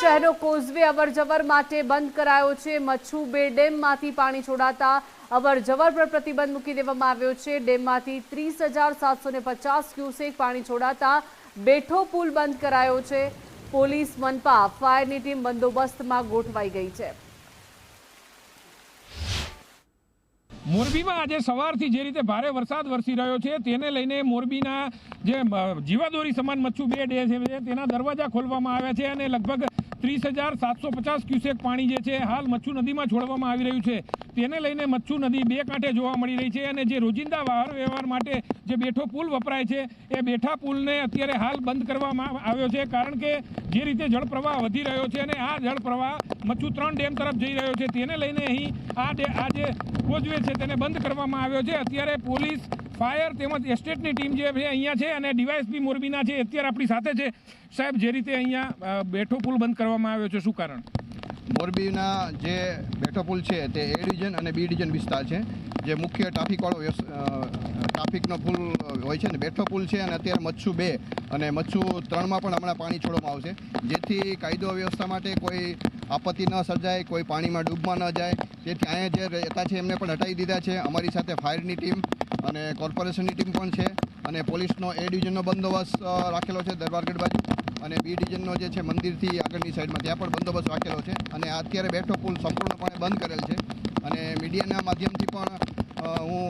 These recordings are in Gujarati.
શહેરનો કોઝવે અવરજવર માટે બંધ કરાયો છે। મચ્છુ બે ડેમમાંથી પાણી છોડાતા અવરજવર પર પ્રતિબંધ મૂકી દેવામાં આવ્યો છે। ડેમમાંથી 30,750 ક્યુસેક પાણી છોડાતા બેઠો પુલ બંધ કરાયો છે। પોલીસ, મનપા, ફાયરની ટીમ બંદોબસ્તમાં ગોઠવાઈ ગઈ છે। મોરબીમાં આજે સવારથી જે રીતે ભારે વરસાદ વરસી રહ્યો છે તેને લઈને મોરબીના જે જીવાદોરી સમાન મચ્છુ બે ડેમ છે તેના દરવાજા ખોલવામાં આવ્યા છે અને લગભગ 30,750 ક્યુસેક પાણી જે છે હાલ મચ્છુ નદીમાં છોડવામાં આવી રહ્યું છે। તેને લઈને મચ્છુ નદી બે કાંઠે જોવા મળી રહી છે અને જે રોજિંદા વાહન વ્યવહાર માટે જે બેઠો પુલ વપરાય છે એ બેઠા પુલને અત્યારે હાલ બંધ કરવામાં આવ્યો છે, કારણ કે જે રીતે જળપ્રવાહ વધી રહ્યો છે અને આ જળપ્રવાહ મચ્છુ 3 ડેમ તરફ જઈ રહ્યો છે તેને લઈને અહીં આ જે કોઝવે છે તેને બંધ કરવામાં આવ્યો છે। અત્યારે પોલીસ, ફાયર તેમજ એસ્ટેટની ટીમ જે છે અહીંયા છે અને ડીવાયએસપી મોરબીના છે અત્યારે આપણી સાથે છે। સાહેબ, જે રીતે અહીંયા બેઠો પુલ બંધ કરવામાં આવ્યો છે, શું કારણ? મોરબીના જે બેઠો પુલ છે તે એ ડિવિઝન અને બી ડિવિઝન વિસ્તાર છે, જે મુખ્ય ટ્રાફિકનો પુલ હોય છે ને બેઠો પુલ છે, અને અત્યારે મચ્છુ 2 અને મચ્છુ 3માં પણ હમણાં પાણી છોડવામાં આવશે, જેથી કાયદો વ્યવસ્થા માટે કોઈ આપત્તિ ન સર્જાય, કોઈ પાણીમાં ડૂબમાં ન જાય, તેથી અહીંયા જે રહેતા છે એમને પણ હટાવી દીધા છે। અમારી સાથે ફાયરની ટીમ અને કોર્પોરેશનની ટીમ પણ છે અને પોલીસનો એ ડિવિઝનનો બંદોબસ્ત રાખેલો છે દરબારગઢ બાજુ, અને બી ડિવિઝનનો જે છે મંદિરથી આગળની સાઈડમાં ત્યાં પણ બંદોબસ્ત રાખેલો છે। અને અત્યારે બેઠો પુલ સંપૂર્ણપણે બંધ કરેલ છે અને મીડિયાના માધ્યમથી પણ હું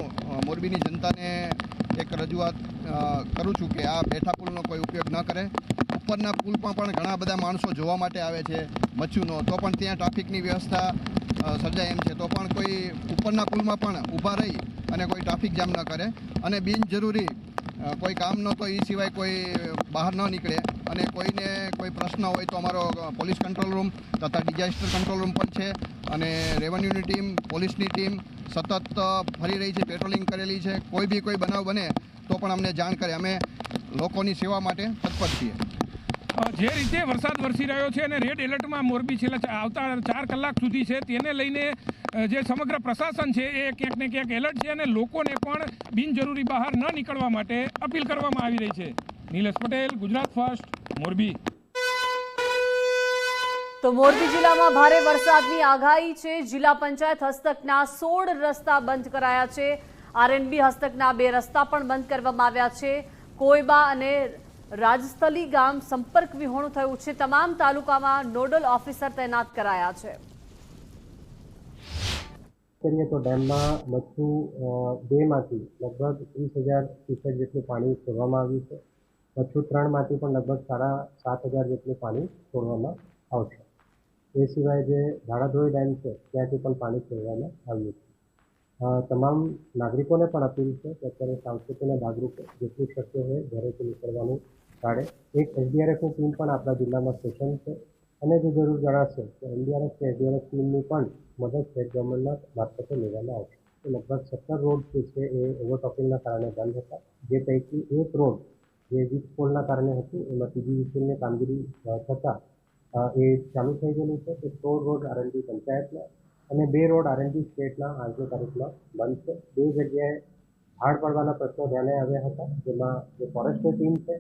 મોરબીની જનતાને એક રજૂઆત કરું છું કે આ બેઠા પુલનો કોઈ ઉપયોગ ન કરે। ઉપરના પુલમાં પણ ઘણા બધા માણસો જોવા માટે આવે છે મચ્છુનો, તો પણ ત્યાં ટ્રાફિકની વ્યવસ્થા સર્જાય એમ છે, તો પણ કોઈ ઉપરના પુલમાં પણ ઊભા રહી અને કોઈ ટ્રાફિક જામ ન કરે અને બિનજરૂરી કોઈ કામ ન તો એ સિવાય કોઈ બહાર ન નીકળે। અને કોઈને કોઈ પ્રશ્ન હોય તો અમારો પોલીસ કંટ્રોલ રૂમ તથા ડિઝાસ્ટર કંટ્રોલ રૂમ પણ છે અને રેવન્યુની ટીમ, પોલીસની ટીમ સતત ફરી રહી છે, પેટ્રોલિંગ કરેલી છે। કોઈ બી કોઈ બનાવ બને તો પણ અમને જાણ કરે, અમે લોકોની સેવા માટે તત્પર છીએ। જે રીતે વરસાદ વરસી રહ્યો છે અને રેડ એલર્ટમાં મોરબી છેલ્લા આવતા 4 કલાક સુધી છે, તેને લઈને જે સમગ્ર પ્રશાસન છે એ ક્યાંક ને ક્યાંક એલર્ટ છે અને લોકોને પણ બિનજરૂરી બહાર ન નીકળવા માટે અપીલ કરવામાં આવી રહી છે। નિલેશ પટેલ, ગુજરાત ફર્સ્ટ, મોરબી। તો મોરબી જિલ્લામાં ભારે વરસાદની આગાહી છે। જિલ્લા પંચાયત હસ્તકના 16 રસ્તા બંધ કરાયા છે। આરએનબી હસ્તકના 2 રસ્તા પણ બંધ કરવામાં આવ્યા છે। કોયબા અને રાજસ્થલી ગામ સંપર્ક વિહોણું થયું છે। તમામ તાલુકામાં નોડલ ઓફિસર તૈનાત કરાયા છે। તો ડેમમાં મચ્છુ 2માંથી લગભગ 30,000 ક્યુસેક જેટલું પાણી છોડવામાં આવ્યું છે। મચ્છુ 3માંથી પણ લગભગ 7,500 જેટલું પાણી છોડવામાં આવશે। એ સિવાય જે ધારાધોઈ ડેમ છે ત્યાંથી પણ પાણી છોડવામાં આવ્યું છે। તમામ નાગરિકોને પણ અપીલ છે કે અત્યારે સાવચેતીના ભાગરૂપે જેટલું શક્ય હોય ઘરેથી નીકળવાનું ટાળે। એક એસડીઆરએફની ટીમ પણ આપણા જિલ્લામાં સ્ટેશન છે અને જો જરૂર જણાશે તો એનડીઆરએફ કે એસડીઆરએફ ટીમની પણ મદદ સ્ટેટ ગવર્મેન્ટના મારફતે લેવામાં આવશે। લગભગ 17 રોડ જે છે એ ઓવરટોપિંગના કારણે બંધ હતા, જે પૈકી એક રોડ જે વીજ પોલના કારણે હતું એમાં પીજીવીસીએલની કામગીરી થતાં એ ચાલુ થઈ ગયેલું છે। તો 16 રોડ આરએનબી પંચાયતના અને 2 રોડ આરએનબી સ્ટેટના આજની તારીખમાં બંધ છે। 2 જગ્યાએ ઝાડ પડવાના પ્રશ્નો ધ્યાને આવ્યા હતા, જેમાં જે ફોરેસ્ટની ટીમ છે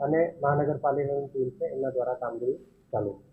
અને મહાનગરપાલિકાની ટીમ છે એમના દ્વારા કામગીરી ચાલુ છે।